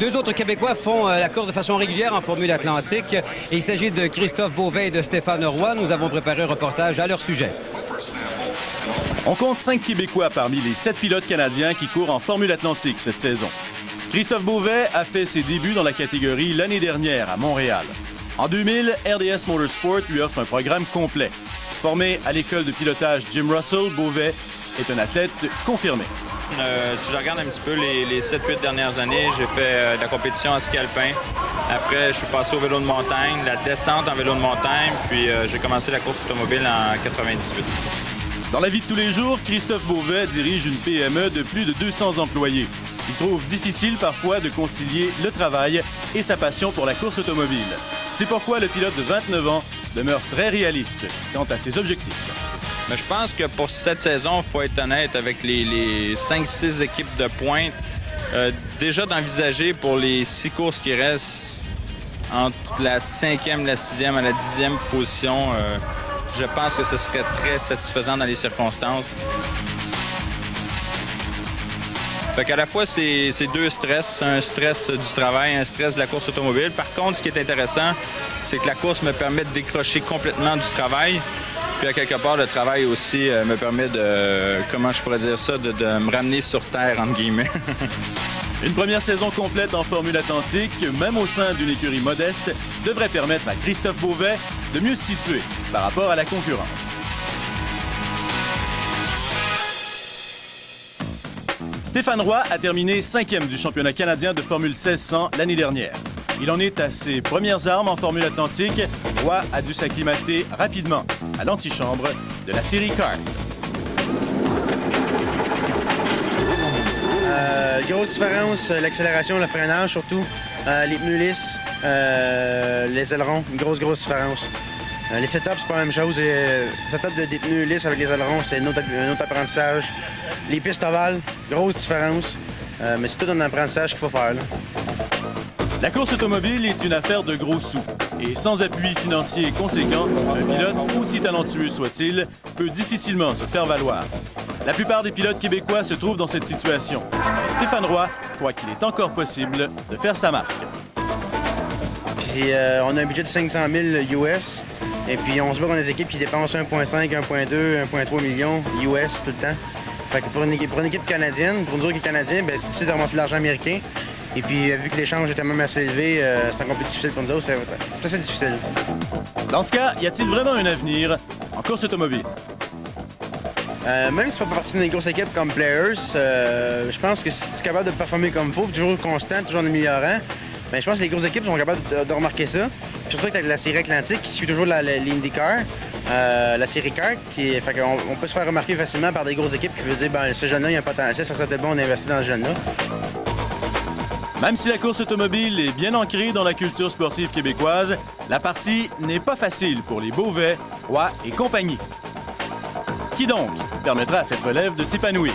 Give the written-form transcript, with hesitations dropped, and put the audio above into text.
Deux autres Québécois font la course de façon régulière en Formule Atlantique. Et il s'agit de Christophe Beauvais et de Stéphane Roy. Nous avons préparé un reportage à leur sujet. On compte 5 Québécois parmi les 7 pilotes canadiens qui courent en Formule Atlantique cette saison. Christophe Beauvais a fait ses débuts dans la catégorie l'année dernière à Montréal. En 2000, RDS Motorsport lui offre un programme complet. Formé à l'école de pilotage Jim Russell, Beauvais est un athlète confirmé. Si je regarde un petit peu les 7-8 dernières années, j'ai fait de la compétition en ski alpin. Après, je suis passé au vélo de montagne, la descente en vélo de montagne, puis j'ai commencé la course automobile en 98. Dans la vie de tous les jours, Christophe Beauvais dirige une PME de plus de 200 employés. Il trouve difficile parfois de concilier le travail et sa passion pour la course automobile. C'est pourquoi le pilote de 29 ans demeure très réaliste quant à ses objectifs. Mais je pense que pour cette saison, il faut être honnête avec les 5-6 équipes de pointe. Déjà d'envisager pour les 6 courses qui restent entre la 5e, la 6e à la 10e position, je pense que ce serait très satisfaisant dans les circonstances. Fait qu'à la fois, c'est deux stress, un stress du travail, un stress de la course automobile. Par contre, ce qui est intéressant, c'est que la course me permet de décrocher complètement du travail. Puis à quelque part, le travail aussi me permet de, comment je pourrais dire ça, de me ramener sur terre, entre guillemets. Une première saison complète en Formule Atlantique, même au sein d'une écurie modeste, devrait permettre à Christophe Beauvais de mieux se situer par rapport à la concurrence. Stéphane Roy a terminé 5e du championnat canadien de Formule 1600 l'année dernière. Il en est à ses premières armes en Formule Atlantique. Roy a dû s'acclimater rapidement à l'antichambre de la série Kart. Grosse différence, l'accélération, le freinage surtout, les pneus lisses, les ailerons, une grosse différence. Les setups, c'est pas la même chose. Le setup des pneus lisses avec les ailerons, c'est un autre apprentissage. Les pistes ovales, grosse différence, mais c'est tout un apprentissage qu'il faut faire, là. La course automobile est une affaire de gros sous. Et sans appui financier conséquent, un pilote, aussi talentueux soit-il, peut difficilement se faire valoir. La plupart des pilotes québécois se trouvent dans cette situation. Et Stéphane Roy croit qu'il est encore possible de faire sa marque. Puis on a un budget de 500 000 US. Et puis on se bat dans des équipes qui dépensent 1,5, 1,2, 1,3 millions US tout le temps. Fait que pour une équipe canadienne, pour nous autres qui sommes canadiens, c'est difficile de ramasser de l'argent américain. Et puis, vu que l'échange était même assez élevé, c'est encore plus difficile pour nous autres. C'est difficile. Dans ce cas, y a-t-il vraiment un avenir en course automobile? Même si tu fais pas partie d'une grosse équipe comme Players, je pense que si tu es capable de performer comme il faut, toujours constant, toujours en améliorant, bien, je pense que les grosses équipes sont capables de remarquer ça. Surtout avec la série Atlantique qui suit toujours l'IndyCar, la série Kart, fait on peut se faire remarquer facilement par des grosses équipes qui veulent dire ben, ce jeune-là, il a un potentiel, ça serait peut-être bon d'investir dans ce jeune-là. Même si la course automobile est bien ancrée dans la culture sportive québécoise, la partie n'est pas facile pour les Beauvais, Roy et compagnie. Qui donc permettra à cette relève de s'épanouir?